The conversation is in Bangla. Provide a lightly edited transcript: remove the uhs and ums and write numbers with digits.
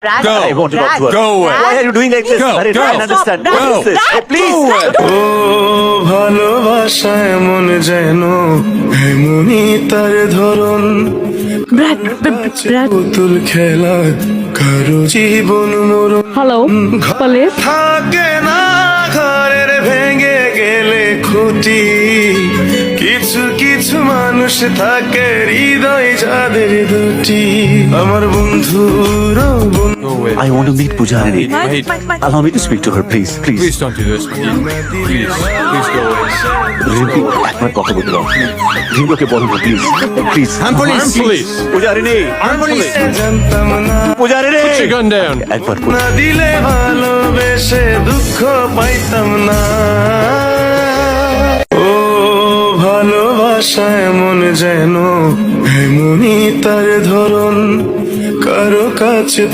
Go. I want to talk to her. Go away. Why are you doing like this? Go, Arey, go. try and understand. Go. What is this? Hey, please. ও ভালোবাসা এমন যেন এমনই তার ধরন Brad. পুতুল খেলা কারো জীবন মরণ Hello, police. থাকে না ঘরের ভেঙে গেলে খুঁটি কিছু কিছু মানুষ থাকে হৃদয় যাদের দুটি আমার বন্ধুর Go away. I want to meet Pujarini. Allow me to speak to her, please. Please Please. don't do this. Please go away. Rimpi, একবার কথা বলতে দাও। রিম্পিকে বলো না, please. Please. I'm police. পুজারিনী। I'm police. জানতাম না পুজারিনী। Put your gun down. একবার না দিলে ভালোবেসে দুঃখ পাইতাম না ও ভালোবাসা এমন যেন এমনই তার ধরন কারো কাছে